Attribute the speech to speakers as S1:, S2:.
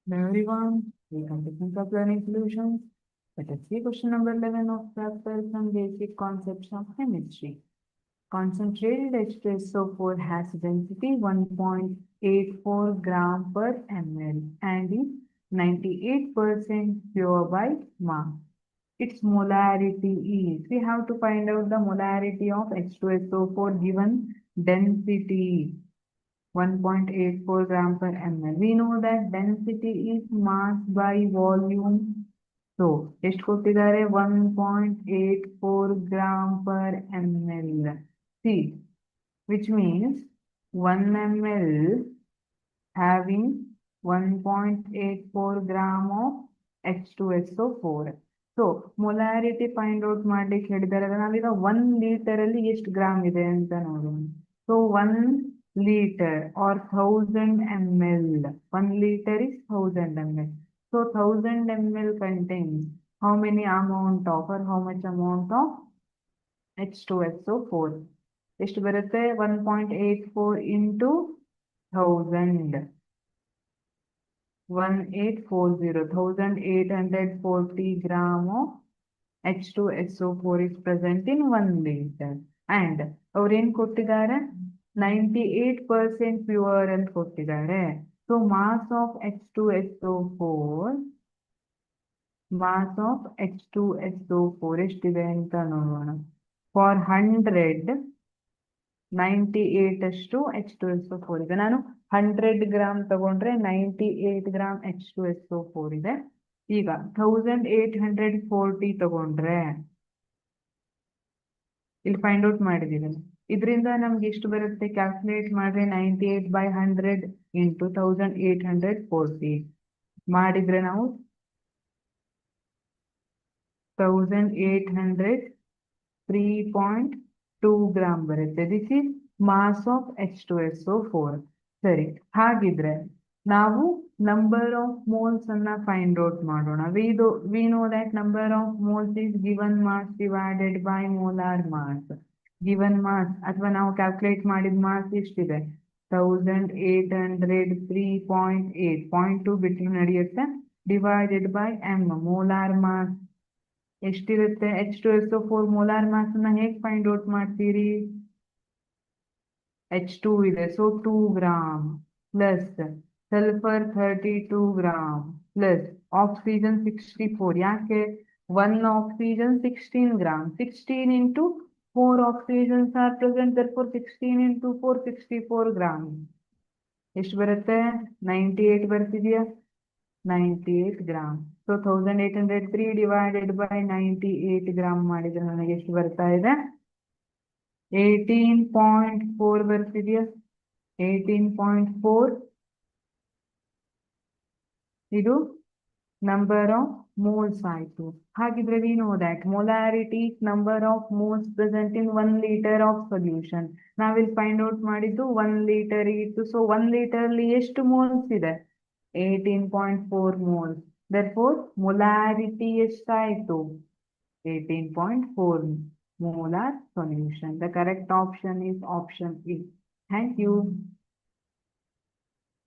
S1: Hello everyone, welcome to Think Learning Solutions. Let us see question number 11 of chapter Some Basic Concepts of Chemistry. Concentrated H2SO4 has density 1.84 gram per ml and is 98% pure by mass. Its molarity is, we have to find out the molarity of H2SO4 given density 1.84 gram per ml. We know that density is mass by volume. So, ಎಷ್ಟು ಕೊಟ್ಟಿದ್ದಾರೆ 1.84 gram per ml. See, which means 1 ml having 1.84 gram of H2SO4. So molarity find out ಮಾಡ್ಲಿಕ್ಕೆ ಹೇಳಿದ್ದಾರೆ ನಾವೀಗ 1 litre ಅಲ್ಲಿ ಎಷ್ಟು gram ಇದೆ ಅಂತ ನೋಡೋಣ. So 1 liter or 1000 ml. 1 liter is 1000 ml. So 1000 ml contains how many amount of or how much amount of H2SO4? ಎಷ್ಟು ಬರುತ್ತೆ 1.84 into 1000. 1840 gram of H2SO4 is present in 1 liter. And ಅವ್ರೇನ್ ಕೊಟ್ಟಿದ್ದಾರೆ 98% pure ಅಂತ ಕೊಟ್ಟಿದ್ದಾರೆ. So mass of H2SO4 ಎಷ್ಟಿದೆ ಅಂತ ನೋಡೋಣ. For 100 98 ಅಷ್ಟು H2SO4 ಇದೆ. ನಾನು 100 ಗ್ರಾಮ್ ತಗೊಂಡ್ರೆ 98 ಗ್ರಾಮ್ H2SO4 ಇದೆ. ಈಗ 1840 ತಗೊಂಡ್ರೆ ಇಲ್ಲಿ ಫೈಂಡ್ ಔಟ್ ಮಾಡಿದೀವಿ. ಇದರಿಂದ ನಮ್ಗೆ ಎಷ್ಟು ಬರುತ್ತೆ ಕ್ಯಾಲ್ಕುಲೇಟ್ ಮಾಡ್ರೆ 98/100 into 1840 ಮಾಡಿದ್ರೆ ನಾವು 1800 3.2 ಗ್ರಾಮ್ ಬರುತ್ತೆ. This is mass of H2SO4. ಸರಿ, ಹಾಗಿದ್ರೆ ನಾವು ನಂಬರ್ ಆಫ್ ಮೋಲ್ಸ್ ಅನ್ನ ಫೈಂಡ್ ಔಟ್ ಮಾಡೋಣ. We know that number of moles is given mass divided by molar mass. Given mass ಅಥವಾ ನಾವು ಕ್ಯಾಲ್ಕುಲೇಟ್ ಮಾಡಿದ ಮಾಸ್ ಎಷ್ಟಿದೆ 1800 3.8 0.2 ಬಿಟ್ಟು ನಡೆಯುತ್ತೆ divided by M molar mass ಎಷ್ಟಿರುತ್ತೆ. H2SO4 ಮೋಲಾರ್ ಮಾಸ್ ಅನ್ನ ಹೇಗೆ ಫೈಂಡ್ ಔಟ್ ಮಾಡ್ತೀರಿ? H2 ಇದೆ, so 2 gram plus sulphur 32 gram plus oxygen 64. ಯಾಕೆ 1 oxygen 16 gram. 16 into 4 oxygens are present, therefore 16 into 4 64 gram. ಎಷ್ಟು ಬರುತ್ತೆ 98 ಬರ್ತಿದೆಯಾ 98 gram. So 1803 divided by 98 gram ಮಾಡಿದ್ರೆ ನನಗೆ ಎಷ್ಟು ಬರ್ತಾ ಇದೆ 18.4 ಬರ್ತಿದೆಯಾ 18.4. ಇದು ನಂಬರ್ ಆಫ್ moles ಆಯ್ತು. ಹಾಗಿದ್ರೆ we know that molarity is number of moles present in 1 liter of solution. ನಾವಿಲ್ಲಿ ಫೈಂಡ್ ಔಟ್ ಮಾಡಿದ್ದು 1 ಲೀಟರ್ ಇತ್ತು. ಸೊ 1 ಲೀಟರ್ ಅಲ್ಲಿ ಎಷ್ಟು ಮೋಲ್ಸ್ ಇದೆ 18.4 moles. therefore molarity ಎಷ್ಟಾಯ್ತು 18.4 molar solution. The correct option is option E. Thank you.